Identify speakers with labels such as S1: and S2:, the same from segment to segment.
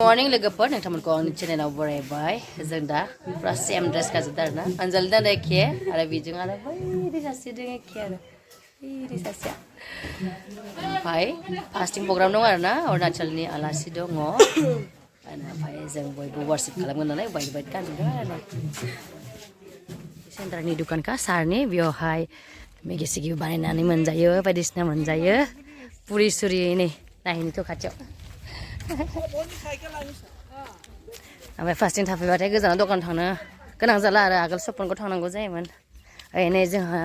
S1: Morning लोगोफोर नोंथांमोनखौ आंनि चेनेलाव बरायबाय जों दा पुरा सेम ड्रेस गानजोबदों आरोना अनजालि दा एखे आरो बिजों आरो बै सासे दं एखे आरो बै सासेया ओमफ्राय फास्टिं प्रग्राम दं आरोना अरुणाचलनि आलासि दङ ओमफ्राय जों बयबो वार्शिप खालामगोन नालाय बायदि बायदि गानजोबदों आरो सेन्टारनि दुखानखा सारनि बेयावहाय मेगि सेगि बानायनानै मोनजायो बायदिसिना मोनजायो पुरि सुरि नै नायहैनोथ' खाथियाव ओमफ्राय फास्टिं थाफैबाथाय गोजानाव दखान थांनो गोनां जाला आरो आगोल सपनखौ थांनांगौ जायोमोन नै जोंहा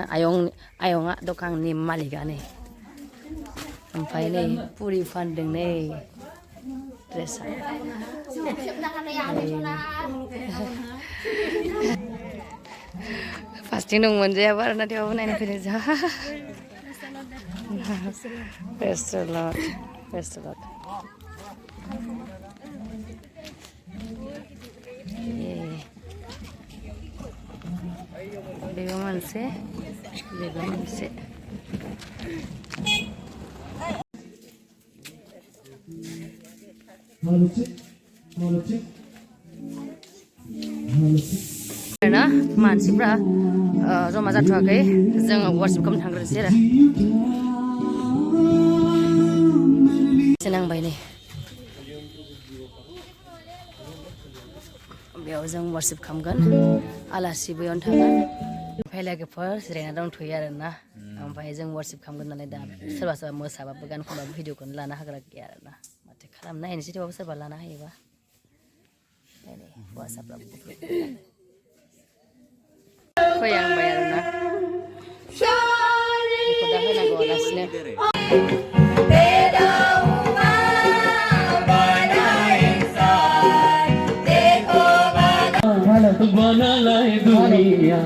S1: आयंआ दखाननि मालिकआ नै ओमफ्राय नै पुरि फानदों नै ड्रेसा फास्टिं दं मोनजायाबो आरो ना थेवबाबो नायनो फैदों जोंहा रेस्टुरेन्ट बेबो मोनसे ना मानसिफ्रा जमा जाथ'वाखै जों वार्शिप खालामनो थांग्रोनोसै आरो नांबाय नै बेयाव जों वार्शिप खालामगोन आलासि बैयावनो थागोन ओमफ्राय लोगोफोर जिरायना दंथ'यो आरोना ओमफ्राय जों वार्शिप खालामगोन नालाय दा सोरबा सोरबा मोसाबाबो गान खनबाबो भिडिअखौनो लानो हाग्रा गैया आरोना माथो खालामनो नायनोसै थेवबाबो सोरबा लानो हायोबा हौवासाफ्रा फैहांबाय आरोना बेखौ दा होनांगौ आलासिनो
S2: बनालाई दुनिया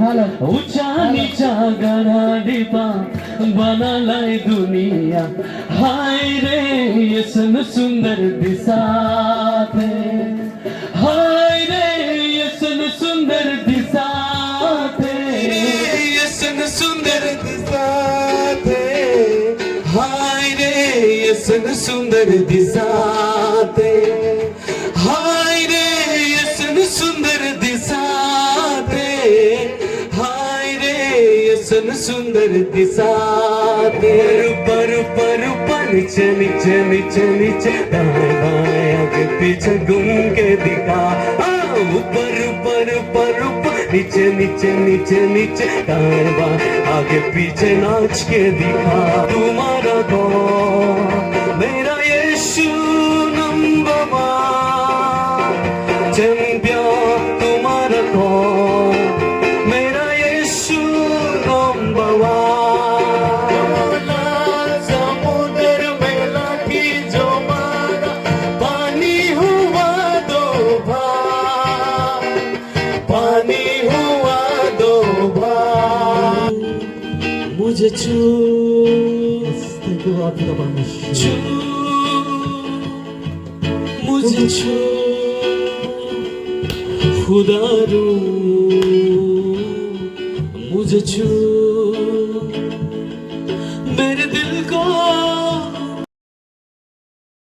S2: ऊंचा नीचा गढ़ा डिपा बनालाई दुनिया हाय रे ये सुंदर दिशा थे हाय रे ये सुंदर दिशा थे ये सुंदर दिशा थे हाय रे ये सुंदर दिशा थे हाय रे ये सुंदर सुंदर दिशा पर नीचे नीचे नीचे नीचे दाएं बाएं आगे पीछे घूम के दिखा ऊपर ऊपर ऊपर ऊपर नीचे नीचे नीचे नीचे दाएं बाएं आगे पीछे नाच के दिखा तुम्हारा कौन मेरा यीशु नंबर वन चैंपियन तुम्हारा कौन मुझे छू मुझे छू खुदा रू मुझे छू मेरे दिल को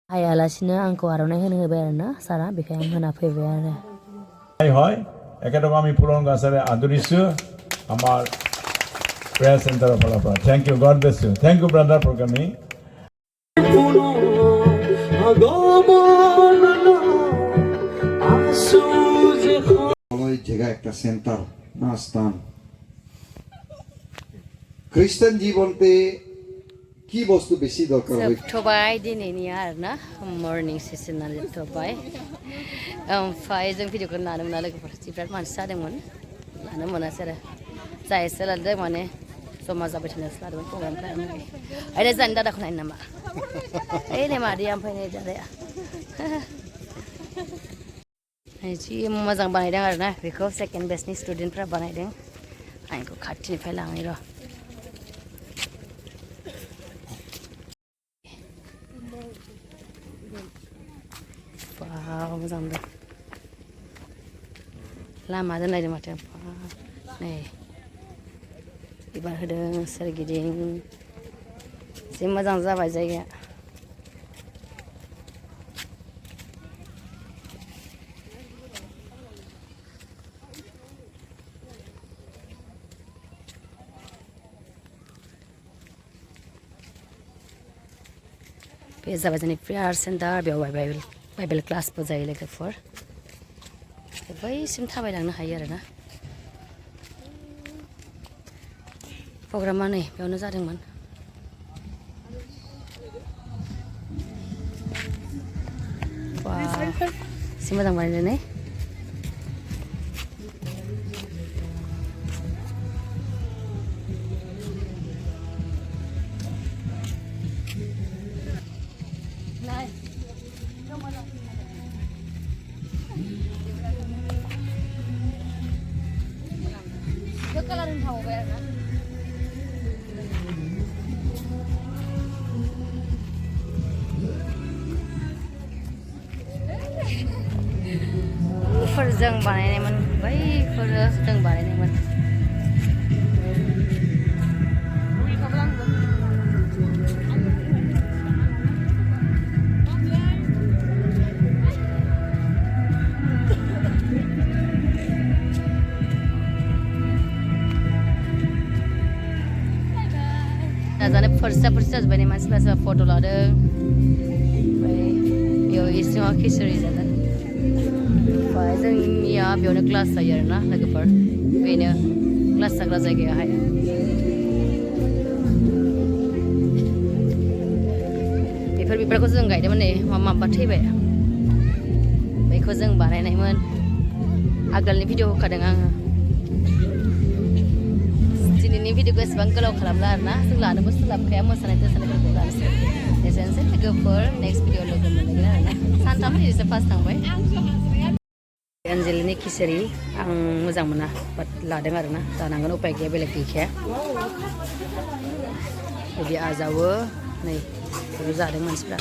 S1: हाय आलासिनो आंखौ आर'नाइ होनो होबाय आरोना सारा बेखायनो आं होना फैबाय आरो
S3: হয় একেদম আমি ফুলন গাছেৰে আদৰিছোঁ আমাৰ প্ৰেয়াৰ চেণ্টাৰৰ ফালৰ পৰা thank you God bless you thank you brother for coming
S4: জায়গা একটা সেন্টার না স্থান খ্রিস্টান জীবনতে কি বস্তু বেশি দরকার হয়
S1: जोबथ'बाय दिनैनि आरोना मर्निं सेसना जोबथ'बाय ओमफ्राय जों भिडिअखौ लानो मोना लोगोफोर बिराद मानसि जादोंमोन लानो मोनासै आरो जा एसे लादों माने जमा जाबाय थानायसो लादोंमोन प्रग्रामफ्रा ओमफ्राय जानि दादाखौ नायनो नामा ओइ नै मादैया ओमफ्राय नै दादाया जि मोजां बानायदों आरोना बेखौ सेकेन्ड बेचनि स्टुडेन्टफ्रा बानायदों आं बेखौ खाथिनिफ्राय लाङै र' वाव मोजां मोनदों लामा दोनलायदों माथो नै बिबार होदों सोरगिदिं जि मोजां जाबाय जायगाया बे जाबाय जोंनि प्रेयार सेन्टार बेयाव बाइबेल क्लासबो जायो लोगोफोर बैसिम थाबायलांनो हायो आरोना प्रग्रामा नै बेयावनो जादोंमोन एसे मोजां बानायदों जों बानायनायमोन बैफोरो जों बानायनायमोन जाजानो फरसा जाजोब्बाय नै मानसिफ्रा सोरबा फट' लादों ओमफ्राय बेयाव इसिङाव खिचुरि जादों ओमफ्राय जोंनिया बेयावनो क्लास जायो आरोना लोगोफोर बेनो क्लास जाग्रा जायगायाहाय बेफोर बिबारखौ जों गायदोंमोन नै माबा थैबाय बेखौ जों बानायनायमोन आगोलनि भिडिअ होखादों आङो दिनैनि भिडिअखौ एसेबां गोलाव खालामला आरोना जों लानोबो सोलाबखाया मोसानाय फोरखौ लानोसै एसेनोसै लोगोफोर नेक्स्ट भिडिअ लोगो मोनलायगोन आरोना सानथाम एसे फार्स्ट थांबाय एन्जेलिनि खिसारि आं मोजां मोना बाट लादों आरोना जानांगोन उपाय गैया बेलेग गैखाया बिदि आजावो नै बेखौ जादों मानसिफ्रा